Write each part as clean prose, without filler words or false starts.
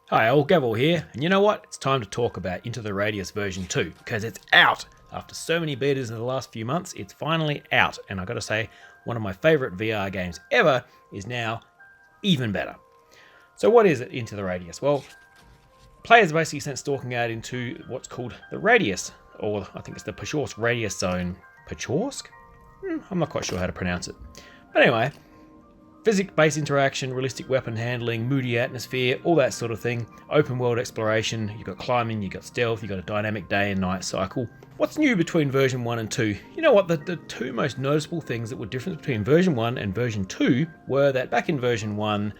Hi, all Gavel here, and you know what? It's time to talk about Into the Radius version 2, because it's out! After so many betas in the last few months, it's finally out, and I gotta say, one of my favourite VR games ever is now even better. So what is it, Into the Radius? Well, players are basically sent stalking out into what's called the Radius, or I think it's the Pachorsk Radius Zone. Pachorsk? I'm not quite sure how to pronounce it. But anyway, physics-based interaction, realistic weapon handling, moody atmosphere, all that sort of thing. Open world exploration, you've got climbing, you've got stealth, you've got a dynamic day and night cycle. What's new between version 1 and 2? You know what, the two most noticeable things that were different between version 1 and version 2 were that back in version 1,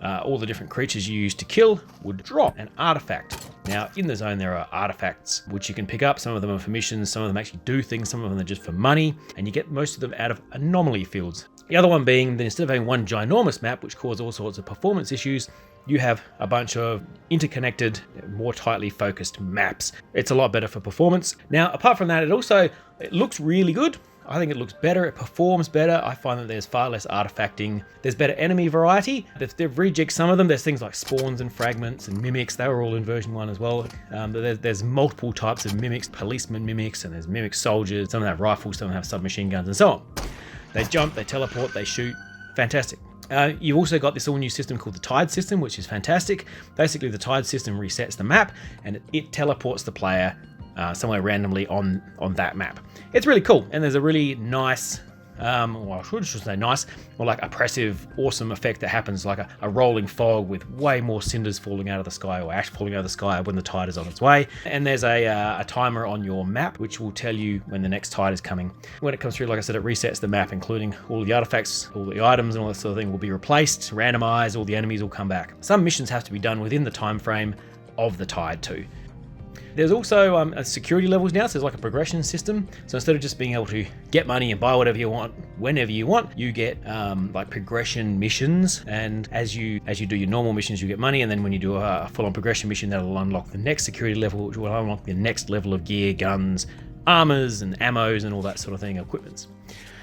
all the different creatures you used to kill would drop an artifact. Now, in the zone there are artifacts which you can pick up. Some of them are for missions, some of them actually do things, some of them are just for money, and you get most of them out of anomaly fields. The other one being that instead of having one ginormous map which caused all sorts of performance issues, you have a bunch of interconnected, more tightly focused maps. It's a lot better for performance. Now, apart from that, it looks really good. I think it looks better, it performs better. I find that there's far less artifacting. There's better enemy variety. They've rejigged some of them. There's things like spawns and fragments and mimics. They were all in version 1 as well. There's multiple types of mimics, policeman mimics, and there's mimic soldiers. Some of them have rifles, some of them have submachine guns, and so on. They jump, they teleport, they shoot. Fantastic. You've also got this all new system called the Tide system, which is fantastic. Basically, the Tide system resets the map and it teleports the player somewhere randomly on that map. It's really cool, and there's a really nice, well, I should say nice, more like oppressive, awesome effect that happens, like a rolling fog with way more cinders falling out of the sky or ash falling out of the sky when the tide is on its way. And there's a timer on your map which will tell you when the next tide is coming. When it comes through, like I said, it resets the map, including all the artifacts, all the items, and all that sort of thing will be replaced, randomized, all the enemies will come back. Some missions have to be done within the time frame of the tide too. There's also security levels now, so there's like a progression system. So instead of just being able to get money and buy whatever you want, whenever you want, you get like progression missions. And as you do your normal missions, you get money. And then when you do a full-on progression mission, that'll unlock the next security level, which will unlock the next level of gear, guns, armors, and ammos, and all that sort of thing, equipments.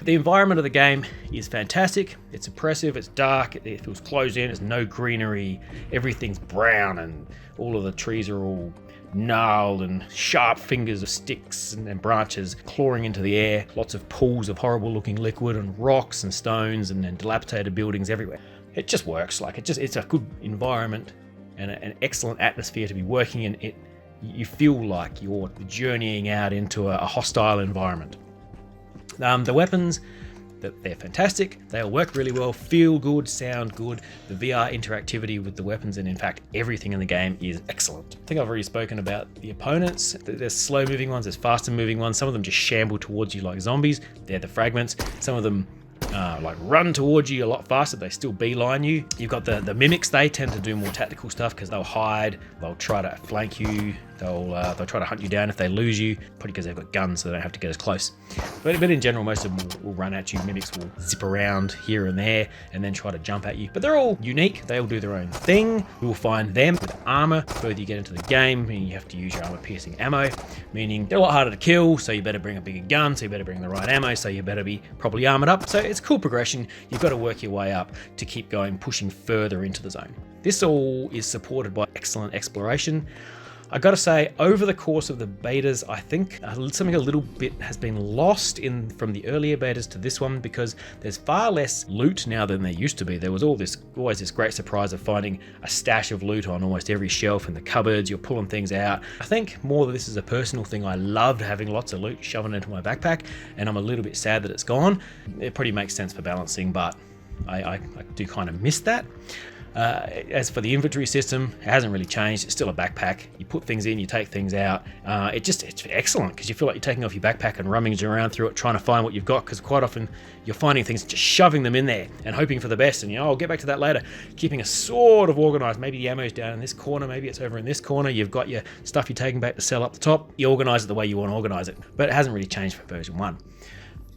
The environment of the game is fantastic. It's oppressive, it's dark, it feels closed in, there's no greenery, everything's brown, and all of the trees are all gnarled and sharp fingers of sticks and branches clawing into the air. Lots of pools of horrible looking liquid and rocks and stones and dilapidated buildings everywhere. It just works. It's a good environment and an excellent atmosphere to be working in. You feel like you're journeying out into a hostile environment. The weapons, they're fantastic. They all work really well, feel good, sound good. The VR interactivity with the weapons and in fact everything in the game is excellent. I think I've already spoken about the opponents. There's slow moving ones, there's faster moving ones. Some of them just shamble towards you like zombies. They're the fragments. Some of them like run towards you a lot faster. They still beeline you. You've got the mimics. They tend to do more tactical stuff because they'll hide, they'll try to flank you, they'll try to hunt you down if they lose you, probably because they've got guns so they don't have to get as close. But in general, most of them will run at you. Mimics will zip around here and there and then try to jump at you. But they're all unique. They all do their own thing. You will find them with armor. The further you get into the game, meaning you have to use your armor-piercing ammo, meaning they're a lot harder to kill, so you better bring a bigger gun, so you better bring the right ammo, so you better be properly armored up. So it's cool progression. You've got to work your way up to keep going, pushing further into the zone. This all is supported by excellent exploration. I gotta say, over the course of the betas, I think something a little bit has been lost from the earlier betas to this one, because there's far less loot now than there used to be. There was always this great surprise of finding a stash of loot on almost every shelf in the cupboards. You're pulling things out. I think more that this is a personal thing. I loved having lots of loot shoving into my backpack, and I'm a little bit sad that it's gone. It pretty makes sense for balancing, but I do kind of miss that. As for the inventory system, it hasn't really changed. It's still a backpack. You put things in, you take things out. It's excellent because you feel like you're taking off your backpack and rummaging around through it, trying to find what you've got, because quite often you're finding things, just shoving them in there and hoping for the best. And I'll get back to that later. Keeping a sort of organized. Maybe the ammo's down in this corner, maybe it's over in this corner. You've got your stuff you're taking back to sell up the top. You organize it the way you want to organize it. But it hasn't really changed for version 1.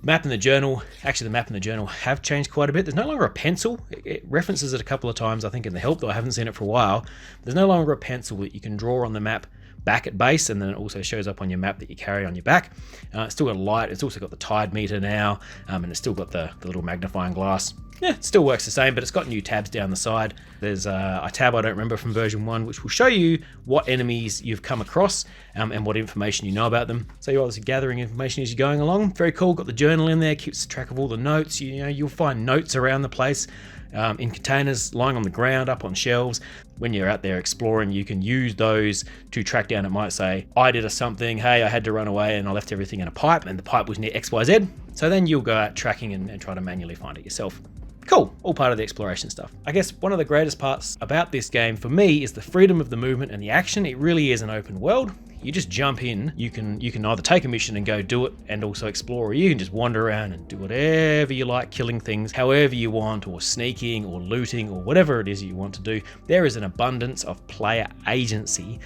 Map in the journal, actually the map in the journal have changed quite a bit. There's no longer a pencil. It references it a couple of times, I think, in the help, though I haven't seen it for a while. There's no longer a pencil that you can draw on the map back at base, and then it also shows up on your map that you carry on your back. It's still got light. It's also got the tide meter now, and it's still got the little magnifying glass. Yeah, it still works the same, but it's got new tabs down the side. There's a tab I don't remember from version 1, which will show you what enemies you've come across and what information you know about them. So you're obviously gathering information as you're going along. Very cool. Got the journal in there, keeps track of all the notes. You know, you'll find notes around the place in containers, lying on the ground, up on shelves. When you're out there exploring, you can use those to track down. It might say, I did something, hey, I had to run away and I left everything in a pipe and the pipe was near XYZ. So then you'll go out tracking and try to manually find it yourself. Cool, all part of the exploration stuff. I guess one of the greatest parts about this game for me is the freedom of the movement and the action. It really is an open world. You just jump in, you can either take a mission and go do it and also explore, or you can just wander around and do whatever you like, killing things however you want, or sneaking or looting or whatever it is you want to do. There is an abundance of player agency,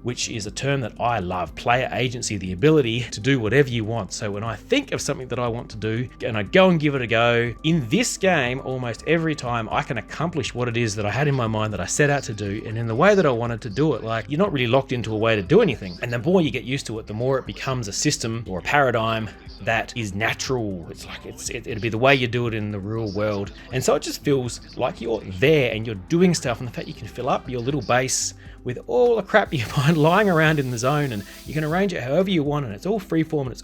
which is a term that I love. Player agency, the ability to do whatever you want. So when I think of something that I want to do and I go and give it a go, in this game, almost every time I can accomplish what it is that I had in my mind that I set out to do, and in the way that I wanted to do it. Like, you're not really locked into a way to do anything. And the more you get used to it, the more it becomes a system or a paradigm that is natural. It's like it'd be the way you do it in the real world. And so it just feels like you're there and you're doing stuff, and the fact you can fill up your little base with all the crap you find lying around in the zone, and you can arrange it however you want, and it's all freeform, and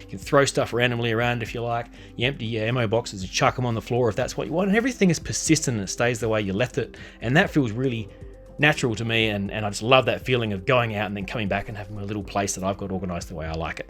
you can throw stuff randomly around if you like. You empty your ammo boxes, you chuck them on the floor if that's what you want, and everything is persistent and it stays the way you left it, and that feels really natural to me, and I just love that feeling of going out and then coming back and having a little place that I've got organized the way I like it.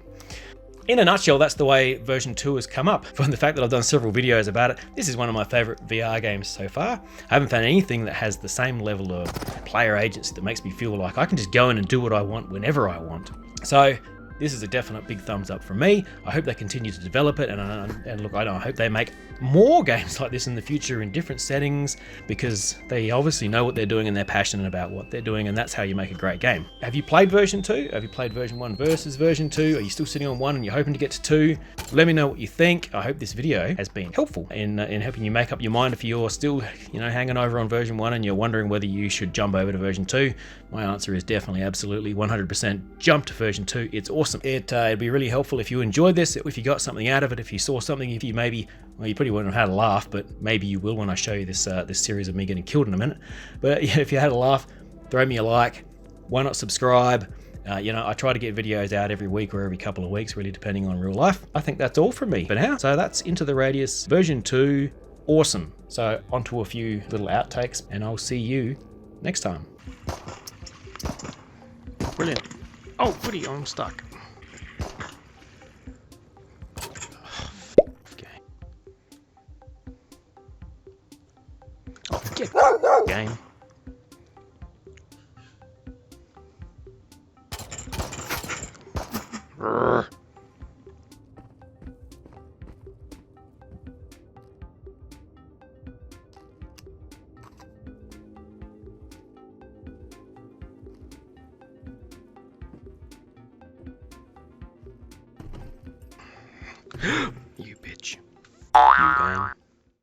In a nutshell, that's the way version 2 has come up. From the fact that I've done several videos about it, this is one of my favorite VR games so far. I haven't found anything that has the same level of player agency that makes me feel like I can just go in and do what I want whenever I want. So this is a definite big thumbs up from me. I hope they continue to develop it, and look, I hope they make more games like this in the future in different settings, because they obviously know what they're doing and they're passionate about what they're doing, and that's how you make a great game. Have you played version 2? Have you played version 1 versus version 2? Are you still sitting on 1 and you're hoping to get to 2? Let me know what you think. I hope this video has been helpful in helping you make up your mind if you're still hanging over on version 1 and you're wondering whether you should jump over to version 2. My answer is definitely, absolutely, 100% jump to version 2. It's awesome. It'd be really helpful if you enjoyed this, if you got something out of it, if you saw something, if you maybe, well, you probably wouldn't have had a laugh, but maybe you will when I show you this this series of me getting killed in a minute. But yeah, if you had a laugh, throw me a like. Why not subscribe? I try to get videos out every week or every couple of weeks, really depending on real life. I think that's all from me for now. So that's Into the Radius version 2. Awesome. So onto a few little outtakes, and I'll see you next time. Brilliant. Oh, goody, I'm stuck. Okay. Oh, get game. You bitch. You game.